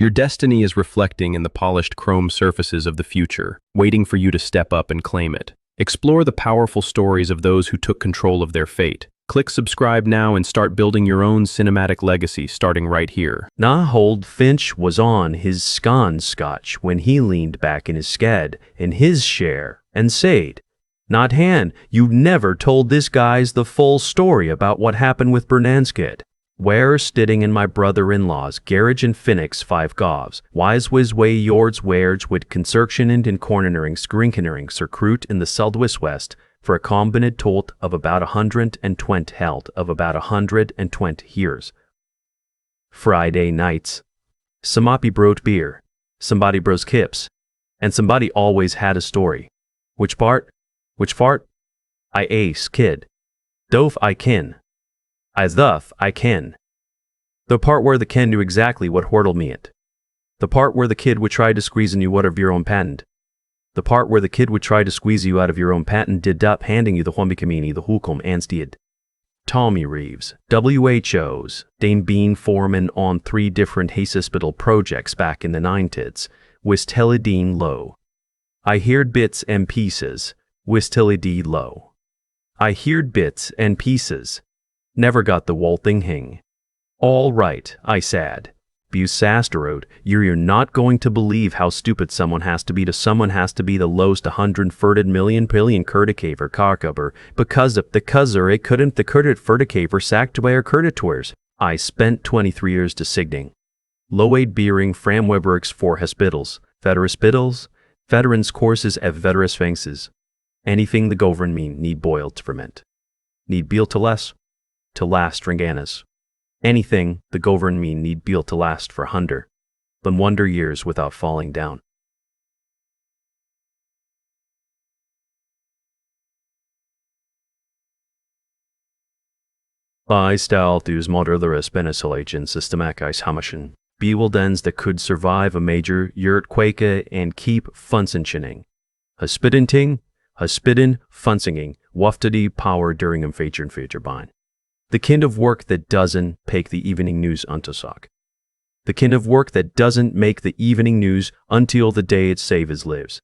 Your destiny is reflecting in the polished chrome surfaces of the future, waiting for you to step up and claim it. Explore the powerful stories of those who took control of their fate. Click subscribe now and start building your own cinematic legacy starting right here. Hold Finch was on his scotch when he leaned back in his sked in his chair and said, "Not Han, you never told this guys the full story about what happened with Bernanskid. Where stitting in my brother-in-law's garage in Phoenix 5 govs, wise was way yords wares with construction and in cornering skrinkenering circruit in the southwest for a combined tot of about 120 held of about 120 years. Friday nights. Somebody brewed beer, somebody bros kips, and somebody always had a story. Which part? I ace kid. Dof I kin. As thuff I kin. The part where the kin knew exactly what hortled me it. The part where the kid would try to squeeze you out of your own patent. The part where the kid would try to squeeze you out of your own patent did up handing you the Humbicamini the Hukum Anstead. Tommy Reeves, WHO's Dane Bean foreman on 3 different hospital projects back in the 90s, with Teledine Low. I heard bits and pieces, with Teledine Low. I heard bits and pieces. Never got the whole thing hing. All right, I said. Busasterode, you're not going to believe how stupid someone has to be the lowest 130 million billion curticaver carcover because of the cuzzer it couldn't the curtit verticaver sacked by our curtitors. I spent 23 years to signing. Low-aid beering framwebergs for hospitals, veterans courses at veterans fences. Anything the govern mean need boiled to ferment. Need beal to last ringanas. Anything the govern mean need beal to last for 100, then wonder years without falling down. I style thus moderleres penicillation systemacis hamischen, bewildens that could survive a major earthquake and keep funcioning. Haspidin funsinging, waftedy power during feature bine. The kind of work that doesn't make the evening news untosock. The kind of work that doesn't make the evening news until the day it saves lives.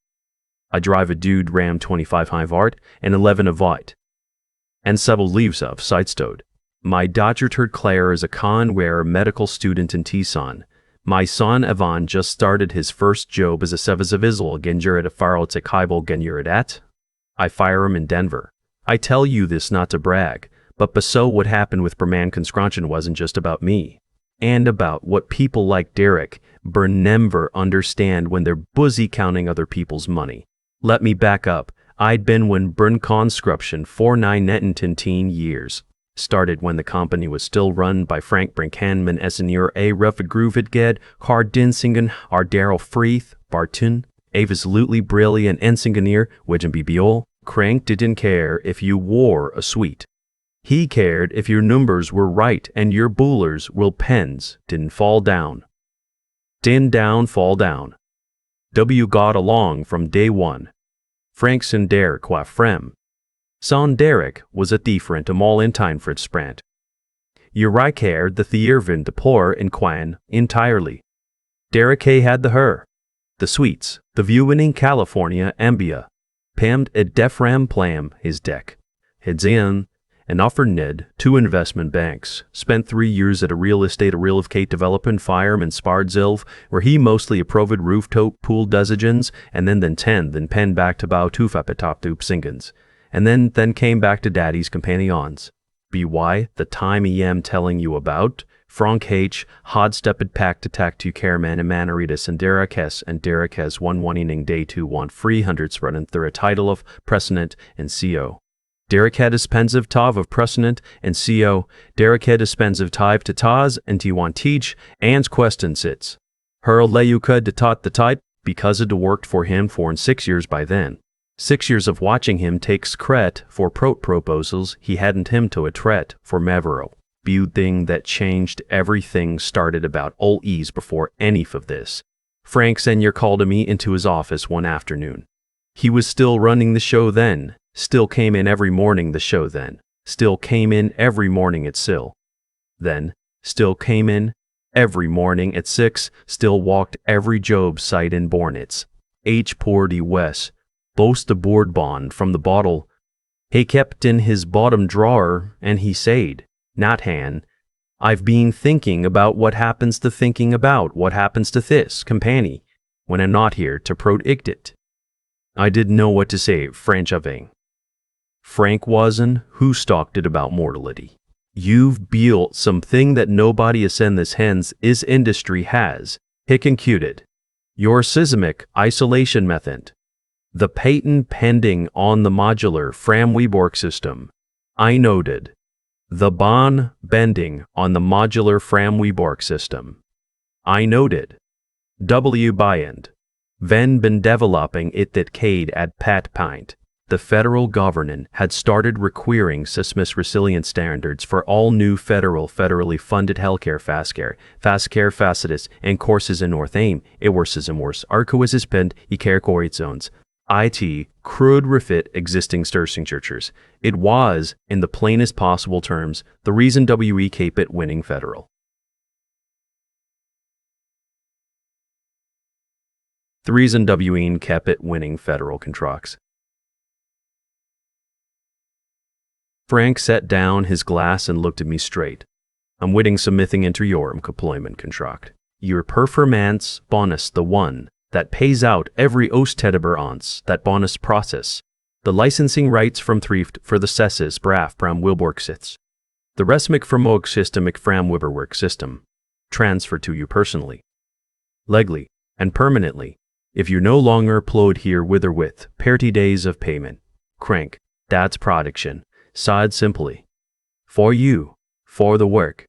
I drive a dude Ram 25 high vart and 11 of white. And several leaves of sidestowed. My daughter Claire is a Conware medical student in Tucson. My son Evan just started his first job as a Sevazavizel Genjur at a Farotzik Heibel Genurat. I fire him in Denver. I tell you this not to brag. But so what happened with Berman Construction wasn't just about me, and about what people like Derek Bernemver understand when they're busy counting other people's money. Let me back up. I'd been when Bern Construction 49 years. Started when the company was still run by Frank Brinkhanman Essenur A. Ruffagruvidged, Hard Dinsingen, Daryl Freeth, Bartun, absolutely brilliant Ensingeneer, Widgen Bibiol. Crank didn't care if you wore a suite. He cared if your numbers were right and your boolers will pens didn't fall down. Fall down. W got along from day one. Frank and Derek wa frem. Son Derek was a different all in time for sprint. You cared the Thiervin deplore in Quan entirely. Derek had the her. The sweets, the viewing in California ambia. Pammed a defram plam his deck. Heads in. And offered Ned 2 investment banks, spent 3 years at a real estate development firm in Spardzilv, where he mostly approved rooftop pool desigens, and then pen back to bow tufapetop singens, and then came back to daddy's companions. By the time am telling you about, Frank H. Hodstepped pack to tack to Careman and Manaritas and Derek Hess 1 inning day 2-1 300s running through a title of Precedent and CO. Derek had a pensive tav of precedent and CO. Derek had a pensive tive to Taz and T1 teach, and question sits. Hurl Leuka de taught the type because it worked for him for 6 years by then. 6 years of watching him takes credit for proposals he hadn't him to a tret for Mavero. Viewed thing that changed everything started about all ease before any of this. Frank Senior called me into his office one afternoon. He was still running the show then. Still came in every morning the show then. Still came in every morning at Sill. Then, still came in, Every morning at 6, still walked every job site in Bornitz. H. Poor D. West, boast the board bond from the bottle he kept in his bottom drawer, and he said, Nathan, I've been thinking about what happens to thinking about what happens to this, company, when I'm not here to prodict it. I didn't know what to say, French aving. Frank wasn't who stalked it about mortality. You've built something that nobody ascend this hens is industry has, he concluded. Your seismic isolation method. The patent pending on the modular framework system. I noted. The bond bending on the modular framework system. I noted. W. Byend. Ven been developing it that Cade at Pat Pint. The federal government had started requiring seismic resilience standards for all new federally funded healthcare fast care facilities and courses in North Aim, Iworsis Arcoises Pend, Ikercoid zones. IT could refit existing Stursing churches. It was, in the plainest possible terms, the reason WE kept it winning federal. The reason WE kept it winning federal contracts. Frank set down his glass and looked at me straight. I'm waiting submitting into your employment contract. Your performance bonus, the one that pays out every Osteteber that bonus process. The licensing rights from Thrift for the Sesses Braf Bram Wilborg sits. The Resmic Vermog system Fram Wiberwork system. Transfer to you personally. Legally and permanently, if you no longer plod here with or with, party days of payment. Crank, that's production. Said simply. For you, for the work.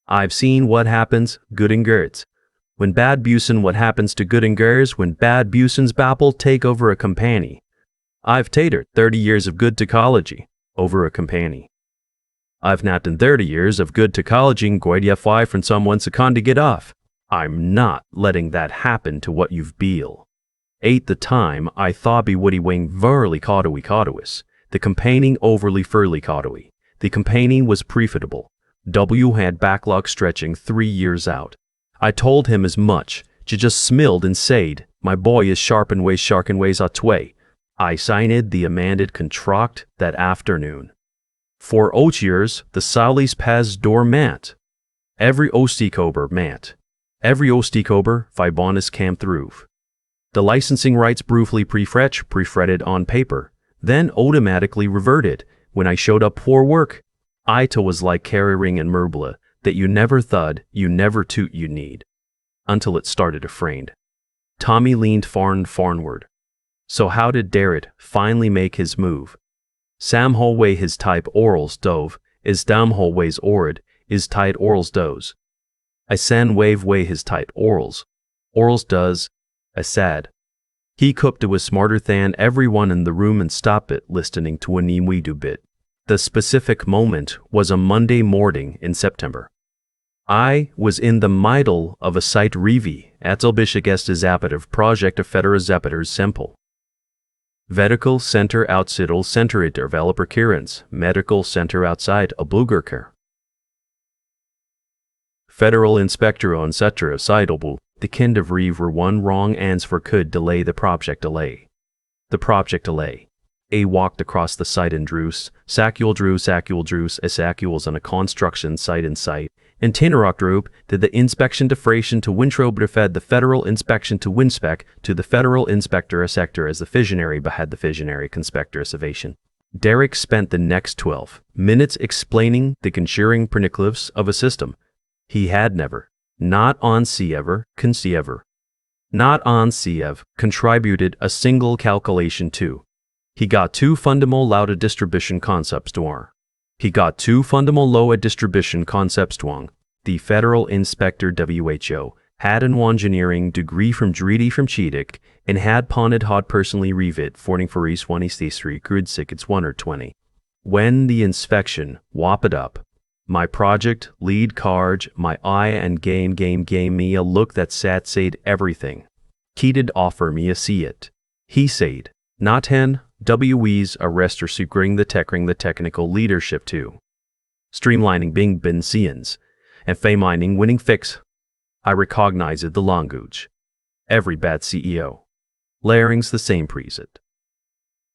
I've seen what happens, good and girds. When bad busen, what happens to good and girds when bad busen's babble take over a company. I've tatered 30 years of good technology over a company. I've not done 30 years of good technology and goidia fly from someone second to get off. I'm not letting that happen to what you've built. At the time, I thought be woody wing verily caudois. The campaigning overly furly caudoy. The campaigning was profitable. W had backlog stretching 3 years out. I told him as much. She just smiled and said, my boy is sharp and ways atway. I signed the amended contract that afternoon. For 8 years, the Salis Paz dormant. Every Ostikober mant. Every Ostikober, Fibonus cam through. The licensing rights briefly prefretted on paper, then automatically reverted when I showed up for work. Ita was like carrying and Merbla, that you never thud, you never toot you need. Until it started afraid. Tommy leaned farnward. So how did Darrett finally make his move? Sam Holway his type orals dove, is Dam Holway's orid, is tight orals does. I san wave way his tight orals. Orals does, I said. He cooped was smarter than everyone in the room and stopped it listening to a we do bit. The specific moment was a Monday morning in September. I was in the middle of a site review at Elbishagestes Zappative project of Federa Zappaters Simple. Medical Center outside Center at Developer Kirans, Medical Center outside Ablugerker. Federal Inspector on Cetera Seidelbu, the kind of reeve were one wrong answer could delay the project delay. The project delay. A walked across the site and Sacules on a construction site in sight, and Tinnerock Group did the inspection defration to Wintrobe fed the federal inspection to Winspec to the federal inspector a sector as the visionary behad the visionary conspector ovation. Derek spent the next 12 minutes explaining the conjuring perniclives of a system. He had never, not on Siever, not on Siev, contributed a single calculation to. He got 2 fundamental low distribution concepts to our. He got 2 fundamental low distribution concepts to ang. The federal inspector WHO had an engineering degree from Dridi from Chedik and had ponted hod personally revit forting for East 23 crude sickets 1 or 20. When the inspection whopped up, my project lead card, my eye and game me a look that said everything. He did offer me a see it. He said, not hen, WE's arrest or securing the technical leadership to. Streamlining Bing Ben Seans, and famining winning fix, I recognized the language. Every bad CEO. Larings the same preset.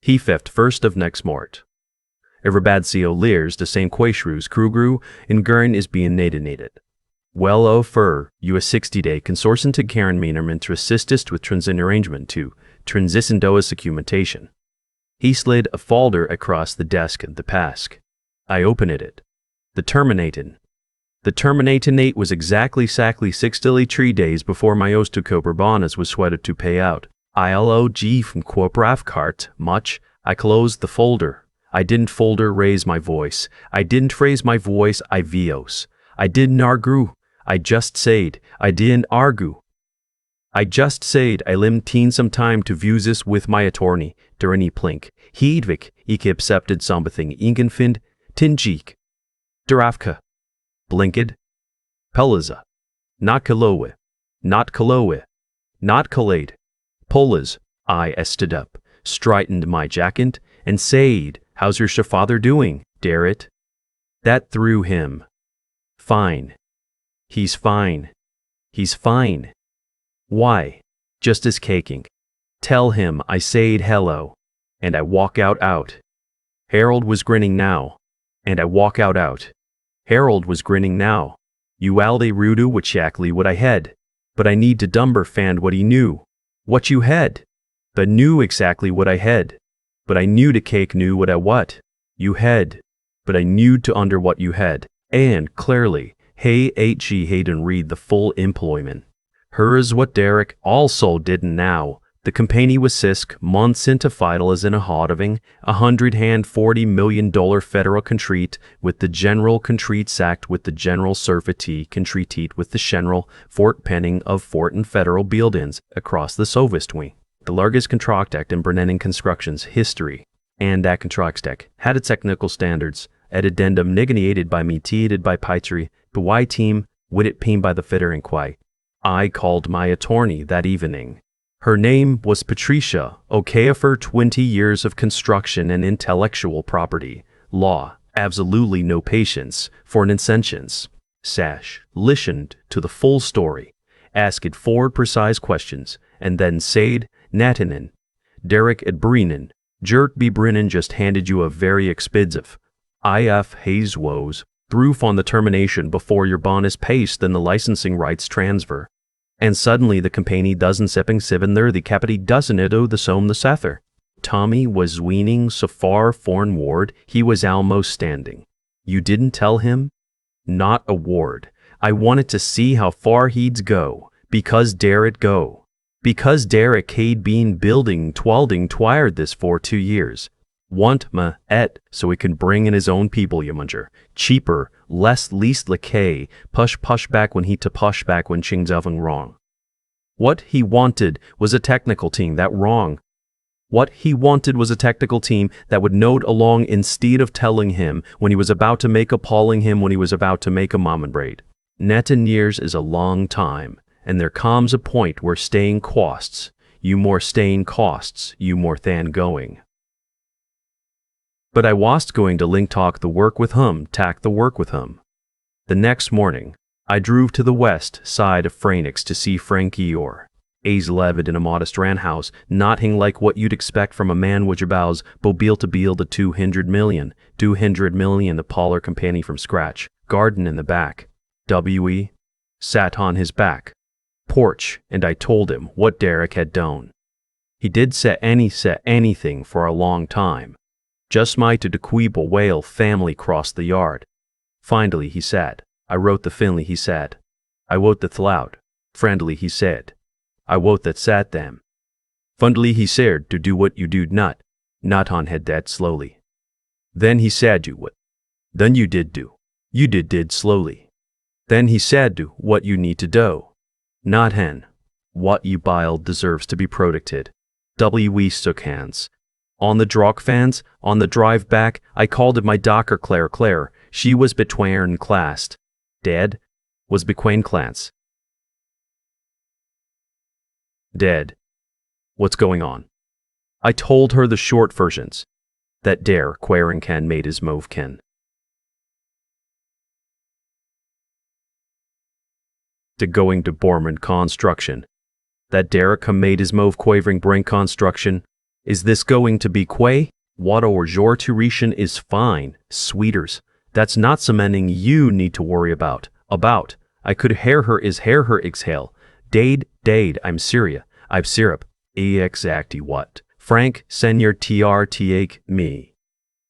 He feft first of next mort. Every bad CEO lears the same quashrews krugru in Gurn is being nated. Well for you a 60-day consortium to Karen Meinerman to assist with transition arrangement to transition doas documentation. He slid a folder across the desk at the pask. I opened it. The Terminated. The Terminated was exactly 63 days before my Ostokoper bonus was sweated to pay out. ILOG from Corporaf cart, much. I closed the folder. I didn't folder raise my voice. I didn't raise my voice, I vios. I didn't argue. I just said, I didn't argue. I just said I limteen some time to view this with my attorney, Dereni Plink. Hedvig, ik accepted something ingenfind, tinjik. Derafka. Blinked. Peliza. Not Kaloe. Not Kaloe. Not Kalade. Polas. I stood up, straightened my jacket, and said, how's your father doing, Darrett? That threw him. Fine. He's fine. He's fine. Why? Just as caking. Tell him I said hello. And I walk out. Harold was grinning now. And I walk out. Harold was grinning now. You alde rudu wachakly what I had. But I need to dumber fand what he knew. What you had. But knew exactly what I had. But I knew the cake knew what I what. You had. But I knew to under what you had. And, clearly, hey H.G. Hayden read the full employment. Hers what Derek also didn't now. The company was sisk months into vital as in a hodoving, $140 million federal contract with the general contract sacked with the general surfety contract with the general Fort Penning of Fort and federal buildings across the Soviet wing. The largest contract act in Brennan construction's history, and that contract act had its technical standards, at addendum negated by me teated by Pitry, but why team, would it peen by the fitter and quai. I called my attorney that evening. Her name was Patricia Okafor. 20 years of construction and intellectual property, law, absolutely no patience for an insentience. Sash listened to the full story, asked 4 precise questions, and then said, Natanen, Derek at Brennan, Jert B. Brennan just handed you a very expensive IF Hayes woes, proof on the termination before your bond is paid than the licensing rights transfer. And suddenly the company doesn't sipping 7 there the capity doesn't it the some the sether. Tommy was weaning so far forward he was almost standing. You didn't tell him? Not a word. I wanted to see how far he'd go, because dare it go. Because Derek had been building twired this for 2 years. Want ma et so he can bring in his own people Yamanger. Cheaper, less least lakay, push back when he to push back when Ching's oven wrong. What he wanted was a technical team that wrong. What he wanted was a technical team that would note along instead of telling him when he was about to make appalling him when he was about to make a mom and braid. 9 years is a long time, and there comes a point where staying costs. You more staying costs, you more than going. But I was going to link talk the work with him, tack the work with him. The next morning, I drove to the west side of Phoenix to see Frankie Orr. A's levied in a modest ran house, nothing like what you'd expect from a man which abows Bobil to build a 200 million the Polar company from scratch, garden in the back. W.E. sat on his back porch, and I told him what Derek had done. He did set anything for a long time. Just might to the Queeble whale family crossed the yard. Finally, he said, I wrote the Finley, he said. I wrote the thlout. Friendly, he said. I wrote that sat them. Fundly, he said, to do what you do not on head that slowly. Then he said you would. Then you did do. You did slowly. Then he said do what you need to do. Not hen. What you biled deserves to be protected. W.E. shook hands. On the drog fans, on the drive back, I called it my Docker Claire. She was between and classed. Dead? Was between clans. Dead. What's going on? I told her the short versions. That dare Quarren can made his move kin. to going to Borman construction. That Derek made his move quavering brain construction. Is this going to be quay? What or your tuition is fine, sweeters. That's not something you need to worry about. I could hair her exhale. Dade, I'm Syria. I'm syrup. Exactly what? Frank, senior take me.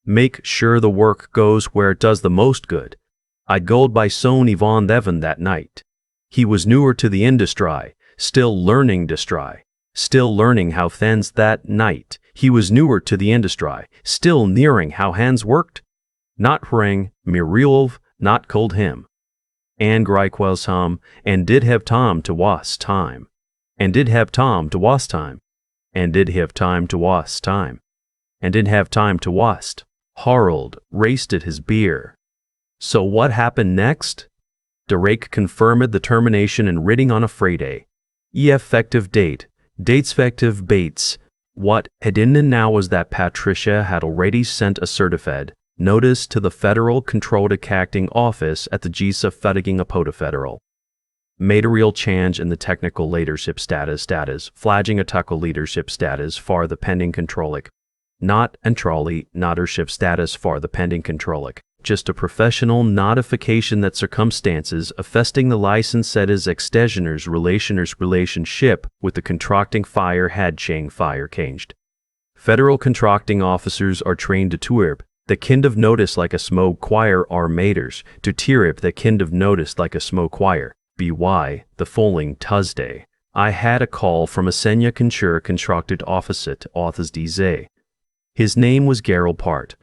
Make sure the work goes where it does the most good. I'd gold by Son Yvonne Devon that night. He was newer to the industry, still learning how things that night. He was newer to the industry, still nearing how hands worked. Not ring, Miriulv, not cold him. And Greikwell's hum, and did have time to was time. And did have time to was time. And did have time to was time. And did have time to wast. Harold raced at his beer. So what happened next? Derek confirmed the termination and writing on a Friday. Effective dates effective bates. What had in now was that Patricia had already sent a certified notice to the Federal Controlled Accounting Office at the GISA Fedigang Apoda Federal. Made a real change in the technical leadership status, flagging a technical leadership status for the pending controlic. Not and trolley, nottership status for the pending controlic. Just a professional notification that circumstances affecting the license set as extensioners relationship with the contracting fire had changed. Federal contracting officers are trained to TURB, the kind of notice like a smoke choir are maters, to TIRIP the kind of notice like a smoke choir. BY, the following Tuesday, I had a call from a senior contracted officer to Authors DZ. His name was Gerald Part.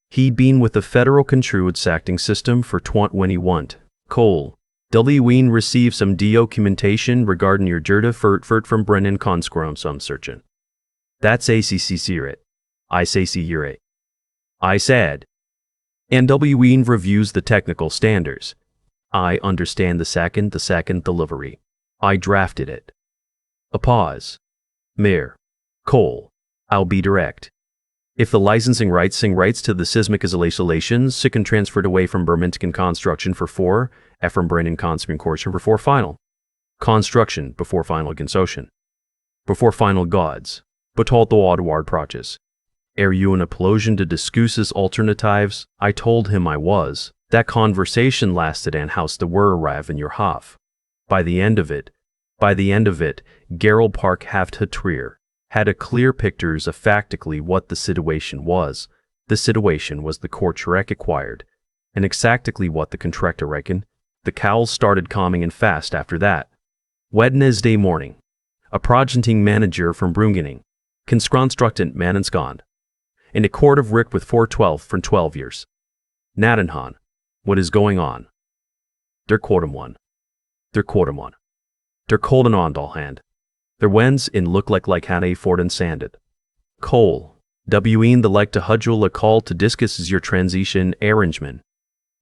He'd been with the Federal Controlled Accounting System for 2021. Cole, Ween received some documentation regarding your Jurda Furt from Brennan Conscrom some searching. That's ACC Sirit. I say Sirit. I said. And Ween reviews the technical standards. I understand the second delivery. I drafted it. A pause. Mayor. Cole, I'll be direct. If the licensing rights to the seismic isolations, SICN transferred away from Bermintican construction for 4, Ephraim Brennan construction portion for 4 final. Construction before final consortium. Before final gods, but told the Waterward projects. Are you in a position to discuss alternatives? I told him I was. That conversation lasted and house the were arrive in your half. By the end of it, Gerald Park had a clear pictures of factically what the situation was. The situation was the contract acquired, and exactly what the contractor reckoned. The cowls started calming and fast after that. Wednesday morning, a projecting manager from Brungening, constructant Manenskond, in a court of Rick with 412 for 12 years. Nadenhan, what is going on? Der Quartum one. Der Colden on Dalhand. Their wens in look like Hannah Ford and Sanded. Cole, Ween the like to hudgel a call to discuss is your transition arrangement.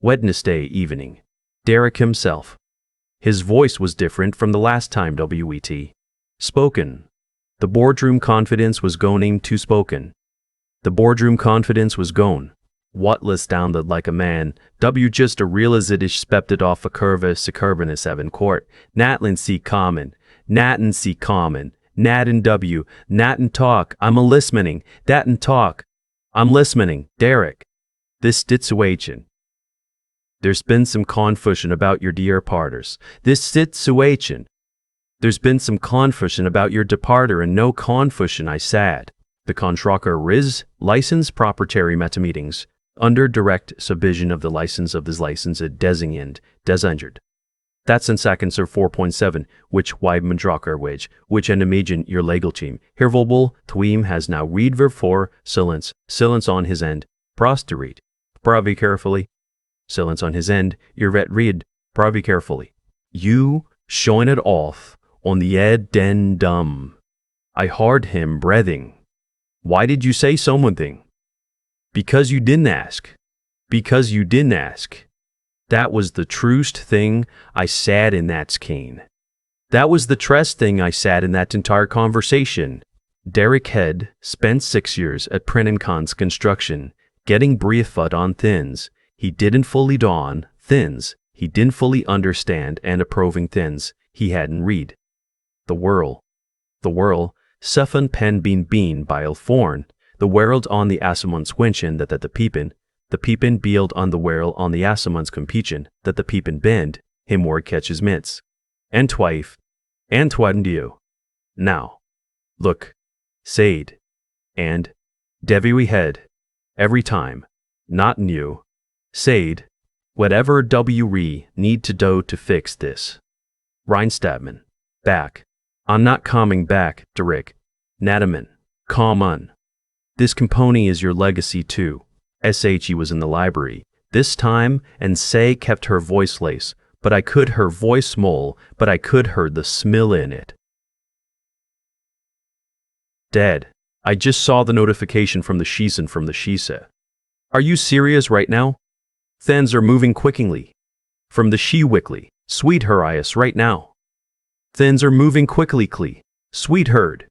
Wednesday evening. Derek himself. His voice was different from the last time WET. Spoken. The boardroom confidence was going to spoken. The boardroom confidence was gone. Watless downed like a man. Just a realizitish spepted off a curva sucurbanus 7 court. Natlin C common. Natin C common. Natin W. Natin talk. I'm a listening. Datin talk. I'm listening. Derek. This situation. There's been some confusion about your dear parters. This situation. There's been some confusion about your departer and no confusion I said. The contractor RIS, license proprietary meta meetings, under direct subvision of the license of this license at desinjured. That's in seconds of 4.7, which wide mandraker wage, which and imagine your legal team. Here Volbul, Tweem has now read verb 4, silence on his end, prosterete. Bravi carefully. Silence on his end, your vet read, bravi carefully. You showing it off on the ed den dumb. I heard him breathing. Why did you say something? Because you didn't ask. Because you didn't ask. That was the truest thing I said in that cane. That was the trest thing I said in that entire conversation. Derek Head spent 6 years at Prenencon's construction, getting briefed on thins. He didn't fully dawn, thins. he didn't fully understand and approving things he hadn't read. The world, Sefan pen been by Elforn, the world on the Assamans quenchen that the peepin build on the world on the Assamans competition that the peepin bend, him word catches mitts. And twife, and twadendio. Now, look, Said, and, Devi we head, every time, not new, Said, whatever we need to do to fix this. Reinstabman, back. I'm not coming back, Derek. Nataman, come on. This compony is your legacy too. She was in the library, this time, and Say kept her voice lace, but I could her voice small, but I could heard the smell in it. Dead. I just saw the notification from the Shisa. Are you serious right now? Thens are moving quickly. From the She-Wickly, sweet her eyes right now. Thens are moving quickly, sweet herd.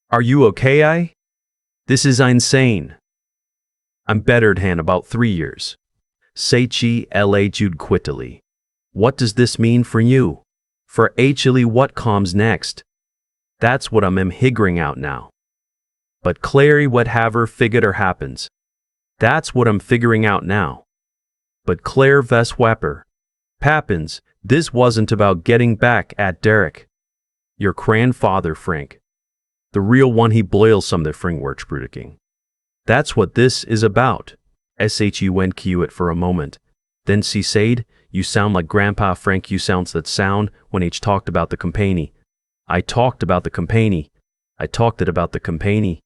Are you okay? This is insane. I'm bettered han about 3 years. Seichi la Jude quittily. What does this mean for you? For actually what comes next? That's what I'm higgering out now. But Clary whatever figured happens. That's what I'm figuring out now. But Claire Veswapper. Pappins, this wasn't about getting back at Derek. Your grandfather Frank. The real one he boils some the fringworks brudiking. That's what this is about. She went cute for a moment. Then she said, you sound like Grandpa Frank you sounds that sound when each talked about the company. I talked about the company. I talked it about the company.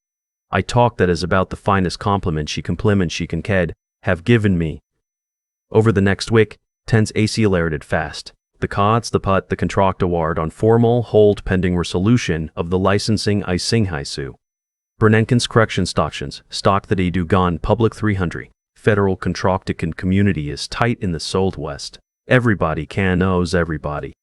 I talked that is about the finest compliment she can have given me. Over the next week, tens accelerated fast. The cods, the put, the contract award on formal hold pending resolution of the licensing I sing haisu. Bernenken's correction stoctions, stock that do gone public 300. Federal contractican community is tight in the Sold West. Everybody knows everybody.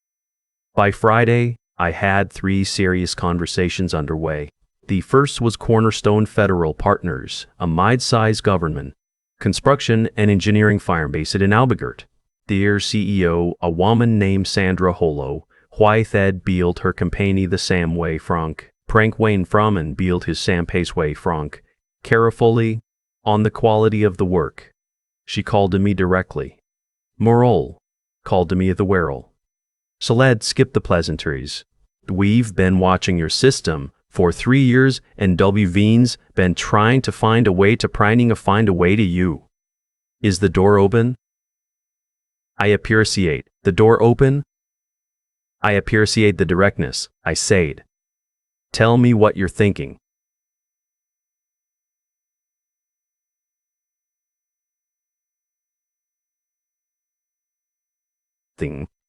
By Friday, I had 3 serious conversations underway. The first was Cornerstone Federal Partners, a mid-sized government, construction and engineering firm based in Albuquerque. Their CEO, a woman named Sandra Holo, why Thed built her company the same way Frank Wayne Froman built his Sam Pace way Frank, carefully, on the quality of the work. She called to me directly. Morol, called to me at the Werrell. Salad skip the pleasantries. We've been watching your system for 3 years and WV's been trying to find a way to you. Is the door open? I appreciate the door open. I appreciate the directness, I said. Tell me what you're thinking.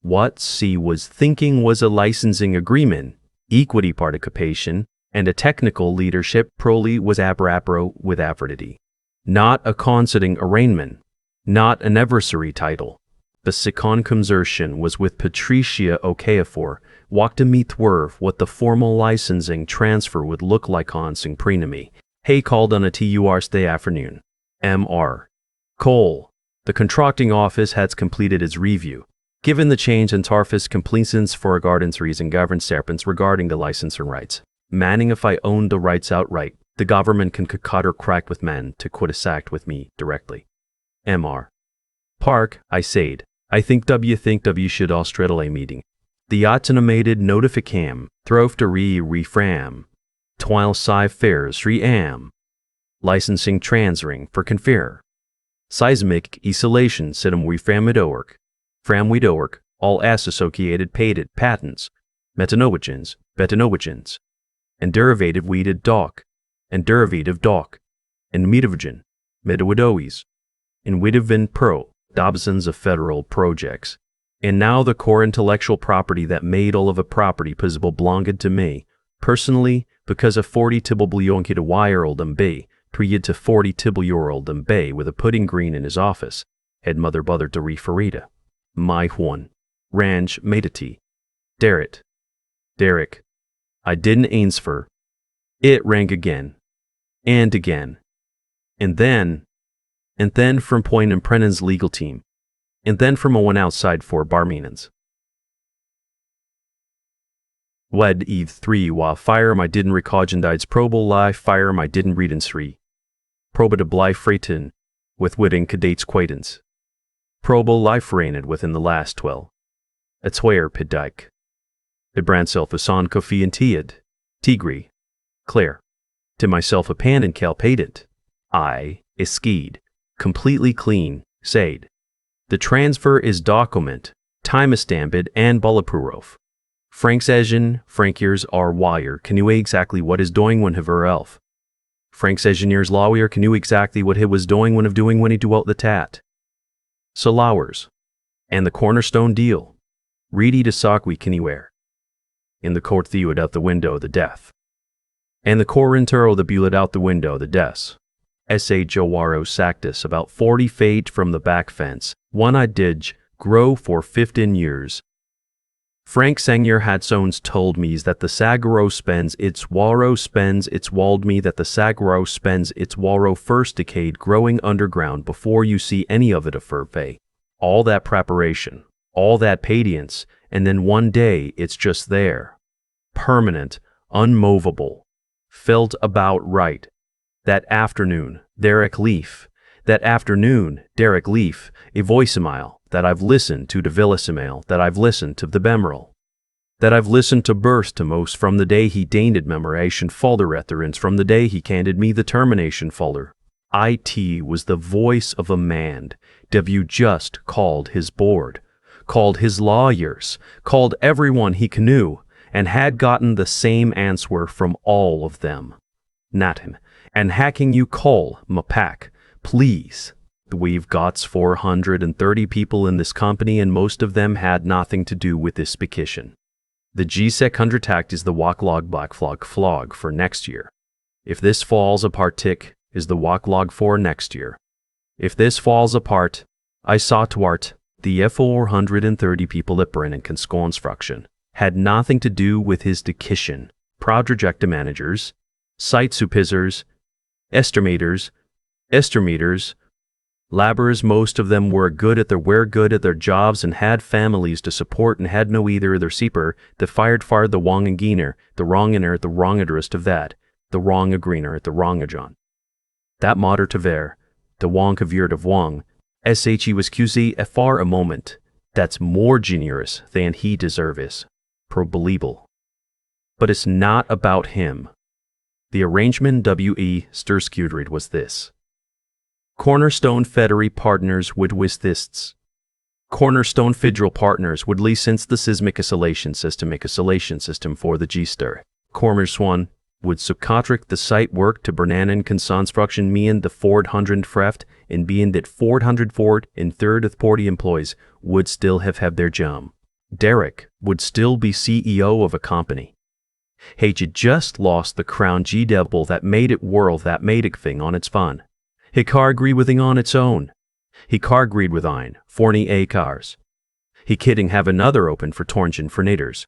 What she was thinking was a licensing agreement, equity participation, and a technical leadership proly was abrapro with avidity. Not a concerting arraignment, not an adversary title. The second conversion was with Patricia Okafor, walked to meet what the formal licensing transfer would look like on sing prenamy. Hey called on a Tuesday afternoon. Mr. Cole, the contracting office has completed its review. Given the change in Tarfus completions for gardens reason govern serpents regarding the licensing rights. Manning if I owned the rights outright, the government can cut or crack with men to quit a sacked with me directly. Mr. Park, I said, I think W should Australia a meeting. The automated notificam, throve to refram. Twile sci fairs re-am. Licensing transferring for confer. Seismic isolation situm framwidowork, all associated pated patents, metanowichins, and derivative weeded doc, and derivative doc, and metavogen, metawidoes, and widovin pro, Dobsons of federal projects. And now the core intellectual property that made all of a property possible belonged to me, personally, because of 40 tibble to wire old bay, preyed to 40 tibble bay with a pudding green in his office, had mother bothered to referita. My Juan. Ranch Mediti. Derek. I didn't answer. It rang again. And again. And then from Point and Brennan's legal team. and then from a one outside for barmenans. Wed eve 3 while fire my didn't recogendides probal life fire my didn't read in 3. Proba de bly freighten with witting cadates quaintance. Probal life reigned within the last 12. A twayer pidike. It brand self a son coffee and tead. Tigri. Claire. To myself a pan and calpadent. I, is skied. Completely clean, said. The transfer is document, time stamped and bulletproof. Frank's Asian, Frankiers are wire, can you exactly what is doing when have her elf. Frank's engineers lawyer can you exactly what he was doing when he do out the tat. So lowers. And the cornerstone deal. Reedy to sock we can you wear. In the court thewed out the window the death. And the corintero the bullet out the window the deaths. S.A. Jowaro sactus about 40 feet from the back fence, one-eyed didge, grow for 15 years. Frank Senior Hadsones told me that the Sagaro spends its walled me that the Sagaro spends its walro first decade growing underground before you see any of it a furpay. All that preparation, all that patience, and then one day it's just there. Permanent, unmovable. Felt about right. That afternoon, Derek Leaf, a voicemail, that I've listened to the Villisemail, that I've listened to the Bemeril, that I've listened to burst to most from the day he deigned memoration folder reference from the day he handed me the termination folder. IT was the voice of a man, W just called his board, called his lawyers, called everyone he knew, and had gotten the same answer from all of them. Not him. And hacking you call, Mapak, please. We've got 430 people in this company and most of them had nothing to do with this petition. The GSEC 100 tact is the walk-log black flog for next year. If this falls apart tick is the walk-log for next year. If this falls apart, I saw towart, the 430 people at Brennan construction had nothing to do with his petition. Project managers, site supervisors, estimators, laborers, most of them were good at their jobs and had families to support and had no either their seeper, the fired far the wong and geener, the wrong inner at the wrong address of that, the wrong a greener at the wrong a john. That mater to ver, the wonk of yurt of wong, she was QC far a moment, that's more generous than he deserves, probable. But it's not about him. The arrangement W.E. Sturskudrid was this. Cornerstone Federal Partners would withists. Cornerstone Federal Partners would license the seismic isolation system for the G-Stir. Cornerswan would subcontract the site work to Bernanan construction mean the 400 freft and being that 400 Ford and third of 40 employees would still have their job. Derek would still be CEO of a company. He just lost the crown G-Devil that made it whirl that made it thing on its fun. He car agreed with thing on its own. He car agreed with ein, 40 A cars. He kidding have another open for Torngen for naders.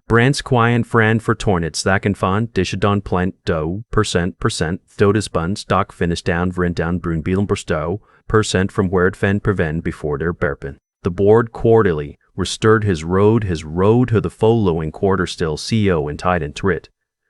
Brands Quien Fran for Tornits that and fun, dishadon plant dough, percent, thodas bun, stock finish down, vrint down, brun bielen perstow, percent from where it fen prevent before their berpen. The board quarterly restored his road to the following quarter still CEO and tied and trit.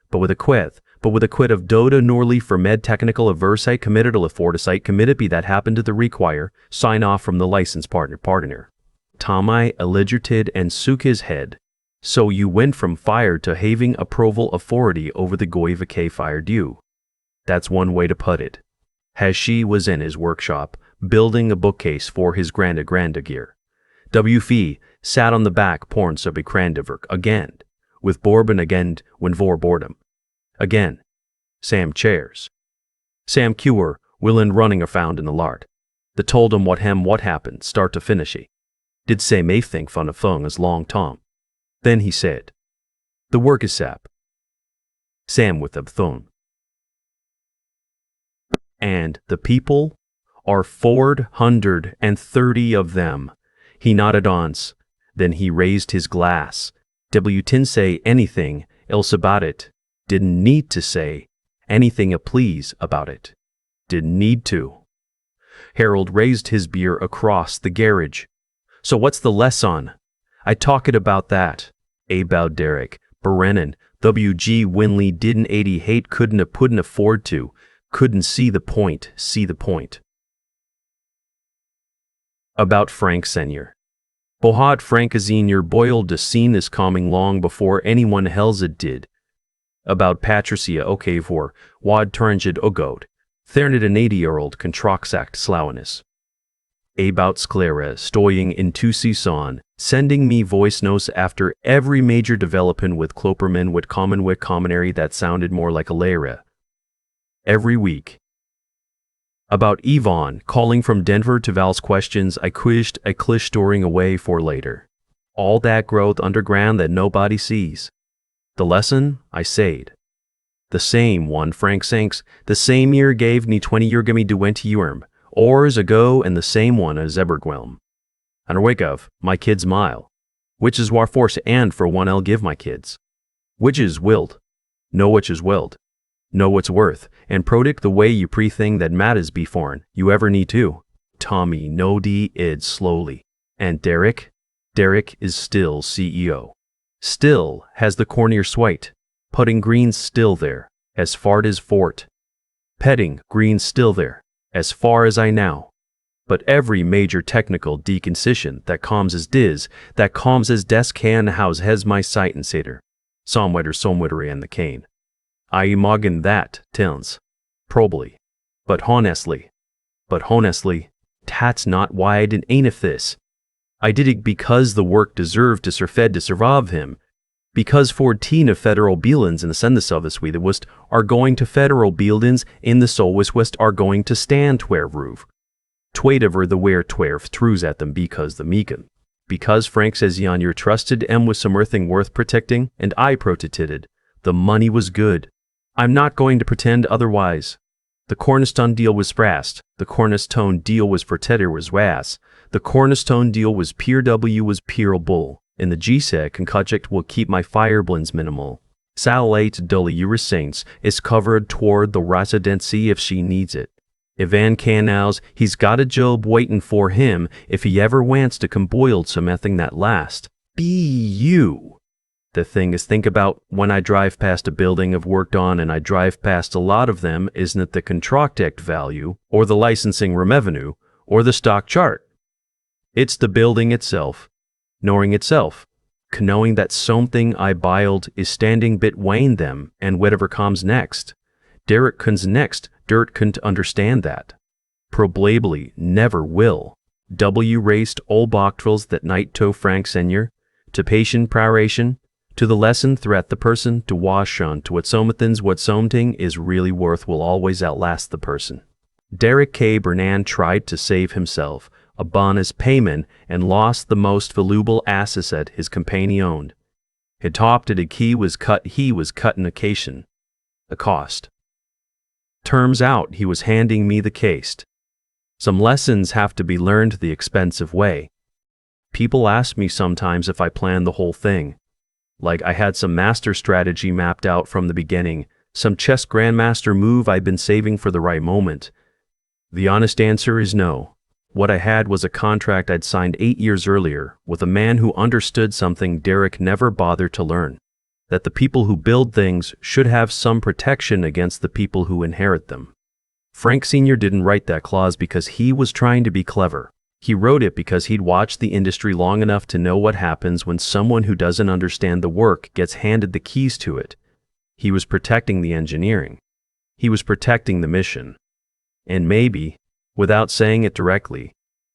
But with a quit of Doda Norley for med technical aversight committed a fortisite committed be that happened to the require, sign off from the license partner. Tomai alleged and sook his head. So you went from fire to having approval authority over the Goiva K fired you. That's one way to put it. Hashi was in his workshop, building a bookcase for his granda gear. WF sat on the back porn so be crandiverk again, with Borben again when vor boredom. Again, Sam chairs. Sam Cure, willin running afound in the lard. They told him what happened, start to finishy. Did say may think fun of thung as long Tom. Then he said, the work is sap. Sam with the thung. And the people are 430 of them. He nodded once, then he raised his glass. W didn't say anything else about it. Didn't need to say anything a please about it. Didn't need to. Harold raised his beer across the garage. So what's the lesson? I talk it about that. About Derek, Brennan, W.G. Winley didn't 80 hate couldn't afford to, couldn't see the point. About Frank Senior. Bohad Frank Senior boiled the scene is coming long before anyone else it did. About Patricia Okavor, Wad Turngid Ugod, Thernid an 80-year-old contraxact slowness. About Sclera stoying in Tucson, sending me voice notes after every major development with Cloperman with commentary that sounded more like a Lyra. Every week. About Yvonne calling from Denver to Val's questions I clish storing away for later. All that growth underground that nobody sees. The lesson, I said. The same one Frank Sanks, the same year gave me 20 year gimme do went to Urm, hours ago and the same one as Ebergwelm. And I wake of, my kids mile. Which is war force and for one I'll give my kids. Which is willed. Know which is willed. Know what's worth, and prodict the way you pre-thing that matters beforn, you ever need to. Tommy no d id slowly. And Derek is still CEO. Still has the cornier swite. Putting Green's still there, as far as Fort. Petting Green's still there, as far as I now. But every major technical deconcision that comes as diz, that comes as desk can house has my sight and sater. Somewhere and the cane. I imagine that, Tins. Probably. But honestly, that's not why I did ain't if this. I did it because the work deserved to survive him. Because 14 of federal buildings in the Sendesovus we the West are going to federal buildings in the Solwest West are going to stand 12 roof. 12 the where 12 trues at them because the meekin. Because Frank says yon your trusted M was some earthing worth protecting, and I protected. The money was good. I'm not going to pretend otherwise. The cornerstone deal was fast. The cornerstone deal was for Tedder was was. The cornerstone deal was peer W was peer bull. In the GSEC and project will keep my fireblends minimal. Salate Dully your saints is covered toward the residency if she needs it. Ivan Canals, he's got a job waiting for him if he ever wants to come boiled something that last. Be you. The thing is think about when I drive past a building I've worked on and I drive past a lot of them, isn't it the contract value or the licensing revenue or the stock chart? It's the building itself, knowing itself, knowing that something I biled is standing between them and whatever comes next. Derek comes next, dirt can't understand that. Probably never will. W raced all boctrils that night to Frank Senior, to patient praration, to the lesson threat the person to wash on to what something is really worth will always outlast the person. Derek K. Bernan tried to save himself, upon his payment, and lost the most valuable asset his company owned. He topped it a key was cut in occasion. The cost. Terms out he was handing me the case. Some lessons have to be learned the expensive way. People ask me sometimes if I planned the whole thing. Like I had some master strategy mapped out from the beginning, some chess grandmaster move I'd been saving for the right moment. The honest answer is no. What I had was a contract I'd signed 8 years earlier with a man who understood something Derek never bothered to learn. That the people who build things should have some protection against the people who inherit them. Frank Sr. didn't write that clause because he was trying to be clever. He wrote it because he'd watched the industry long enough to know what happens when someone who doesn't understand the work gets handed the keys to it. He was protecting the engineering. He was protecting the mission. And maybe, without saying it directly,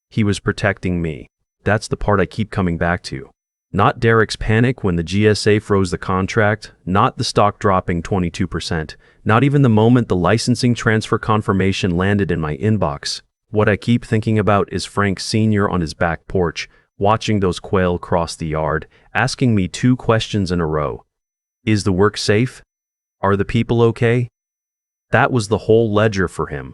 he was protecting me. That's the part I keep coming back to. Not Derek's panic when the GSA froze the contract, not the stock dropping 22%, not even the moment the licensing transfer confirmation landed in my inbox. What I keep thinking about is Frank Sr. on his back porch, watching those quail cross the yard, asking me 2 questions in a row. Is the work safe? Are the people okay? That was the whole ledger for him.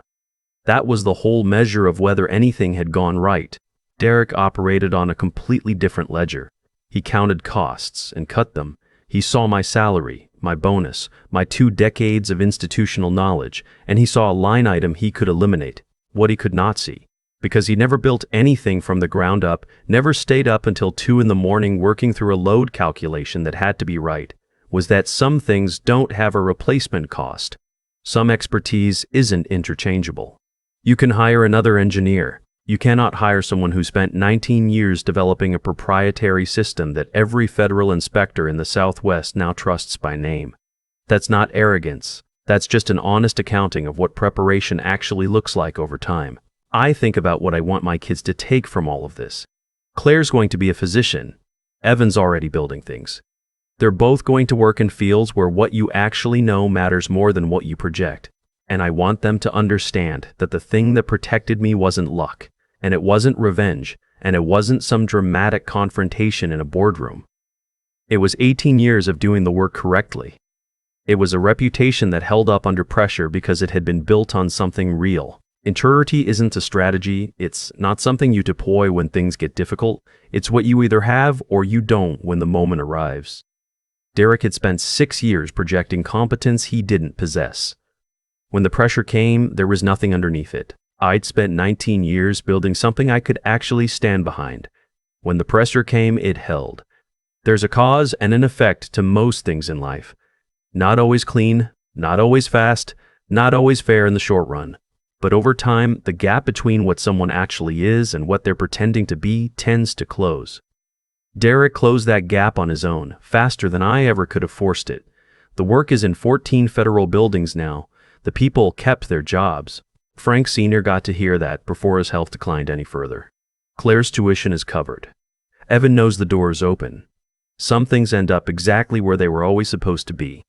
That was the whole measure of whether anything had gone right. Derek operated on a completely different ledger. He counted costs and cut them. He saw my salary, my bonus, my 2 decades of institutional knowledge, and he saw a line item he could eliminate. What he could not see because he never built anything from the ground up, never stayed up until 2 in the morning working through a load calculation that had to be right, was that some things don't have a replacement cost. Some expertise isn't interchangeable. You can hire another engineer. You cannot hire someone who spent 19 years developing a proprietary system that every federal inspector in the Southwest now trusts by name. That's not arrogance. That's just an honest accounting of what preparation actually looks like over time. I think about what I want my kids to take from all of this. Claire's going to be a physician. Evan's already building things. They're both going to work in fields where what you actually know matters more than what you project. And I want them to understand that the thing that protected me wasn't luck, and it wasn't revenge, and it wasn't some dramatic confrontation in a boardroom. It was 18 years of doing the work correctly. It was a reputation that held up under pressure because it had been built on something real. Integrity isn't a strategy. It's not something you deploy when things get difficult. It's what you either have or you don't when the moment arrives. Derek had spent 6 years projecting competence he didn't possess. When the pressure came, there was nothing underneath it. I'd spent 19 years building something I could actually stand behind. When the pressure came, it held. There's a cause and an effect to most things in life. Not always clean, not always fast, not always fair in the short run. But over time, the gap between what someone actually is and what they're pretending to be tends to close. Derek closed that gap on his own, faster than I ever could have forced it. The work is in 14 federal buildings now. The people kept their jobs. Frank Sr. got to hear that before his health declined any further. Claire's tuition is covered. Evan knows the door is open. Some things end up exactly where they were always supposed to be.